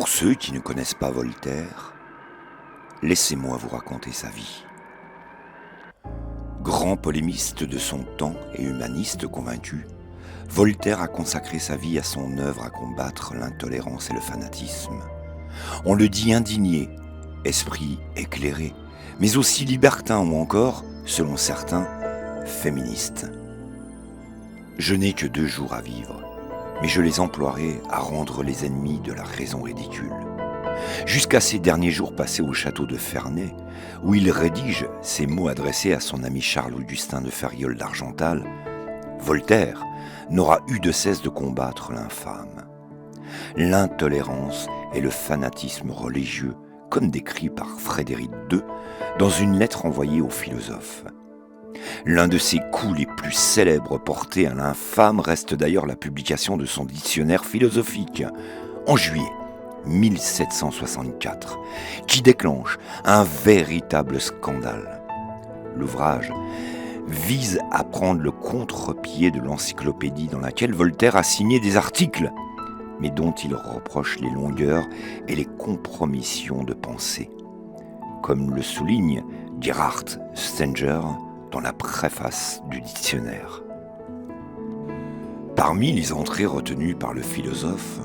Pour ceux qui ne connaissent pas Voltaire, laissez-moi vous raconter sa vie. Grand polémiste de son temps et humaniste convaincu, Voltaire a consacré sa vie à son œuvre à combattre l'intolérance et le fanatisme. On le dit indigné, esprit éclairé, mais aussi libertin ou encore, selon certains, féministe. Je n'ai que 2 jours à vivre, mais je les emploierai à rendre les ennemis de la raison ridicule. Jusqu'à ses derniers jours passés au château de Ferney, où il rédige ces mots adressés à son ami Charles-Augustin de Ferriol d'Argental, Voltaire n'aura eu de cesse de combattre l'infâme, l'intolérance et le fanatisme religieux, comme décrit par Frédéric II dans une lettre envoyée aux philosophes. L'un de ses coups les plus célèbres portés à l'infâme reste d'ailleurs la publication de son dictionnaire philosophique, en juillet 1764, qui déclenche un véritable scandale. L'ouvrage vise à prendre le contre-pied de l'encyclopédie dans laquelle Voltaire a signé des articles, mais dont il reproche les longueurs et les compromissions de pensée, comme le souligne Gerhard Stenger dans la préface du dictionnaire. Parmi les entrées retenues par le philosophe,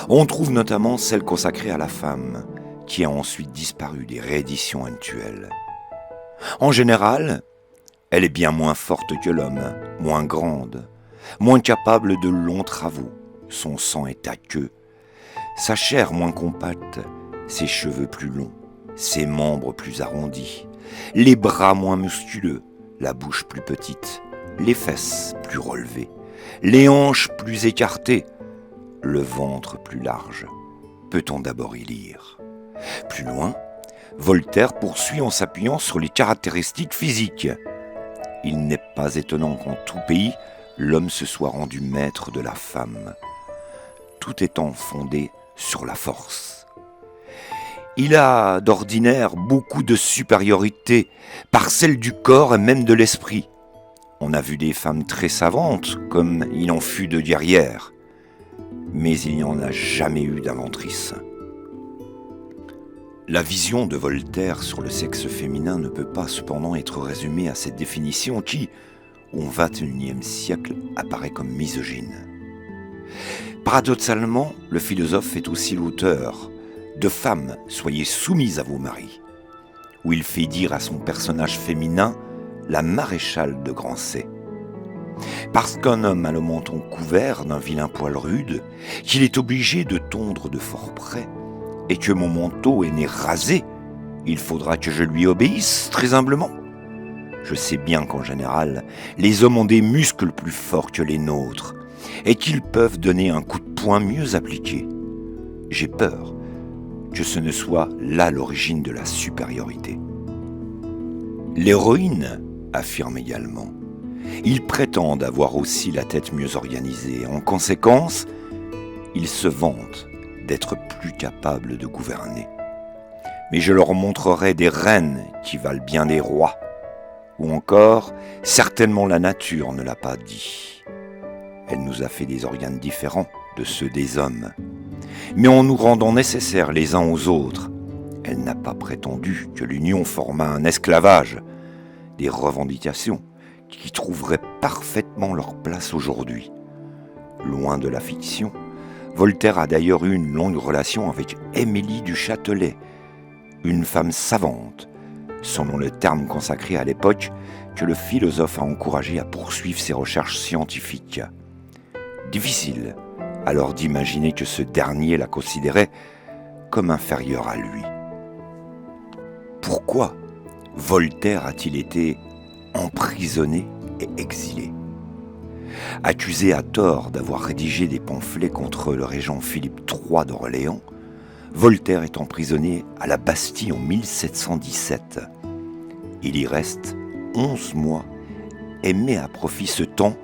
on trouve notamment celle consacrée à la femme, qui a ensuite disparu des rééditions actuelles. En général, elle est bien moins forte que l'homme, moins grande, moins capable de longs travaux, son sang est aqueux, sa chair moins compacte, ses cheveux plus longs, ses membres plus arrondis, les bras moins musculeux, la bouche plus petite, les fesses plus relevées, les hanches plus écartées, le ventre plus large. Peut-on d'abord y lire? Plus loin, Voltaire poursuit en s'appuyant sur les caractéristiques physiques. Il n'est pas étonnant qu'en tout pays, l'homme se soit rendu maître de la femme, tout étant fondé sur la force. Il a d'ordinaire beaucoup de supériorité par celle du corps et même de l'esprit. On a vu des femmes très savantes, comme il en fut de guerrières, mais il n'y en a jamais eu d'inventrices. La vision de Voltaire sur le sexe féminin ne peut pas cependant être résumée à cette définition qui, au XXIe siècle, apparaît comme misogyne. Paradoxalement, le philosophe est aussi l'auteur de Femmes, soyez soumises à vos maris, où il fait dire à son personnage féminin la maréchale de Grancey. Parce qu'un homme a le menton couvert d'un vilain poil rude, qu'il est obligé de tondre de fort près, et que mon manteau est né rasé, il faudra que je lui obéisse très humblement. Je sais bien qu'en général, les hommes ont des muscles plus forts que les nôtres, et qu'ils peuvent donner un coup de poing mieux appliqué. J'ai peur que ce ne soit là l'origine de la supériorité. L'héroïne affirme également. Ils prétendent avoir aussi la tête mieux organisée. En conséquence, ils se vantent d'être plus capables de gouverner. Mais je leur montrerai des reines qui valent bien des rois. Ou encore, certainement la nature ne l'a pas dit. Elle nous a fait des organes différents de ceux des hommes. Mais en nous rendant nécessaires les uns aux autres, elle n'a pas prétendu que l'union formât un esclavage, des revendications qui trouveraient parfaitement leur place aujourd'hui. Loin de la fiction, Voltaire a d'ailleurs eu une longue relation avec Émilie du Châtelet, une femme savante, selon le terme consacré à l'époque que le philosophe a encouragé à poursuivre ses recherches scientifiques. Difficile alors d'imaginer que ce dernier la considérait comme inférieure à lui. Pourquoi Voltaire a-t-il été emprisonné et exilé? Accusé à tort d'avoir rédigé des pamphlets contre le régent Philippe III d'Orléans, Voltaire est emprisonné à la Bastille en 1717. Il y reste 11 mois et met à profit ce temps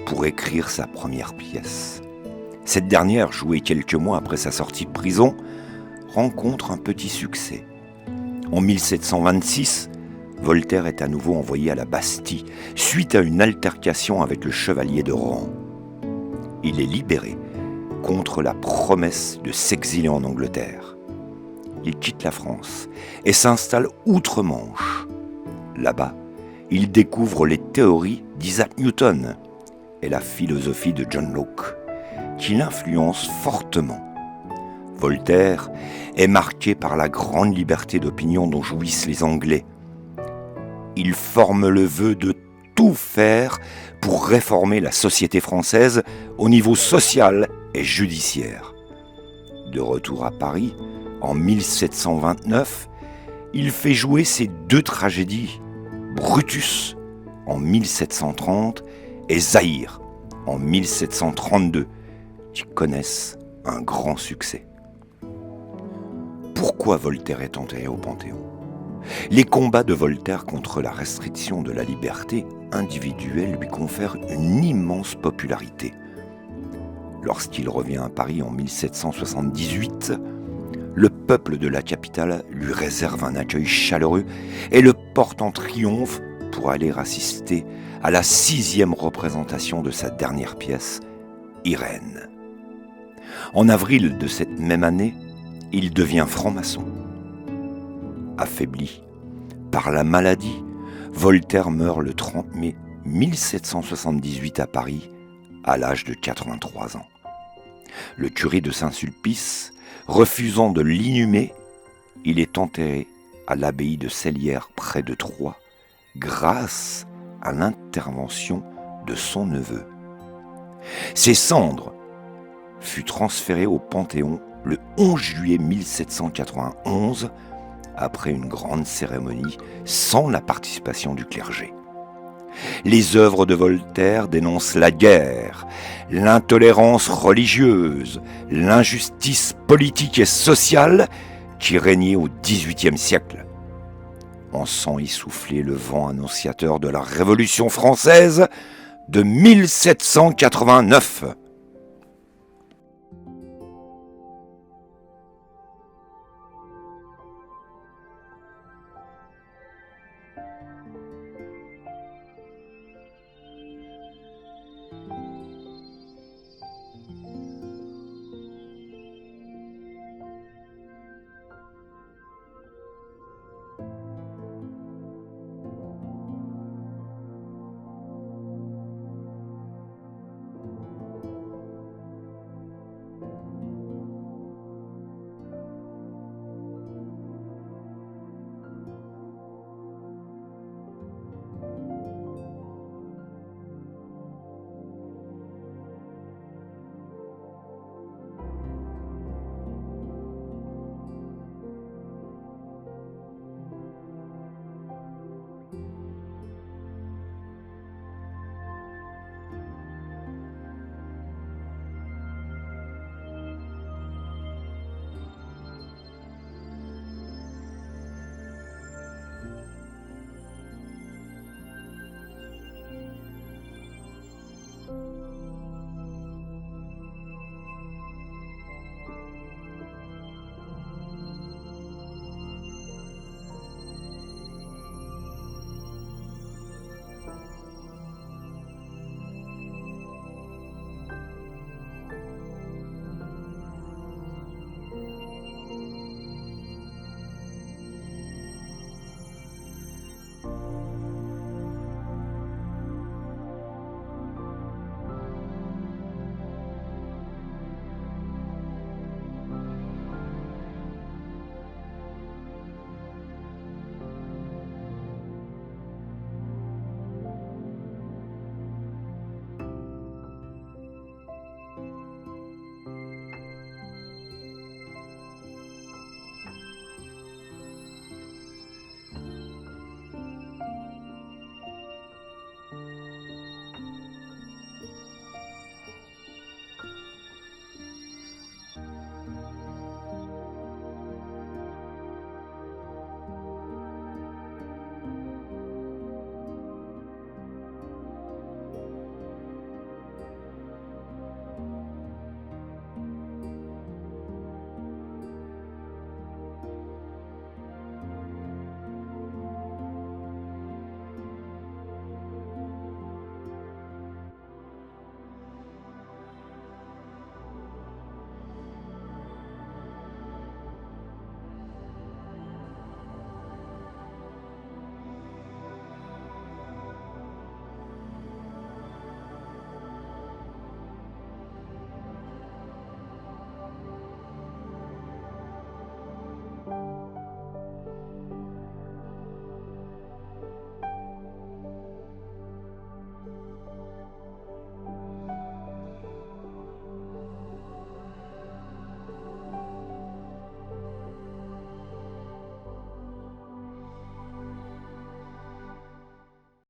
pour écrire sa première pièce. Cette dernière, jouée quelques mois après sa sortie de prison, rencontre un petit succès. En 1726, Voltaire est à nouveau envoyé à la Bastille suite à une altercation avec le chevalier de Rohan. Il est libéré contre la promesse de s'exiler en Angleterre. Il quitte la France et s'installe outre-Manche. Là-bas, il découvre les théories d'Isaac Newton et la philosophie de John Locke, qui l'influencent fortement. Voltaire est marqué par la grande liberté d'opinion dont jouissent les Anglais. Il forme le vœu de tout faire pour réformer la société française au niveau social et judiciaire. De retour à Paris, en 1729, il fait jouer ses 2 tragédies, Brutus en 1730 et Zaïre en 1732, qui connaissent un grand succès. Pourquoi Voltaire est enterré au Panthéon ? Les combats de Voltaire contre la restriction de la liberté individuelle lui confèrent une immense popularité. Lorsqu'il revient à Paris en 1778, le peuple de la capitale lui réserve un accueil chaleureux et le porte en triomphe pour aller assister à la 6e représentation de sa dernière pièce, Irène. En avril de cette même année, il devient franc-maçon. Affaibli par la maladie, Voltaire meurt le 30 mai 1778 à Paris, à l'âge de 83 ans. Le curé de Saint-Sulpice, refusant de l'inhumer, il est enterré à l'abbaye de Cellières près de Troyes, grâce à l'intervention de son neveu. Ses cendres furent transférées au Panthéon le 11 juillet 1791, après une grande cérémonie sans la participation du clergé. Les œuvres de Voltaire dénoncent la guerre, l'intolérance religieuse, l'injustice politique et sociale qui régnait au XVIIIe siècle. On sent y souffler le vent annonciateur de la Révolution française de 1789.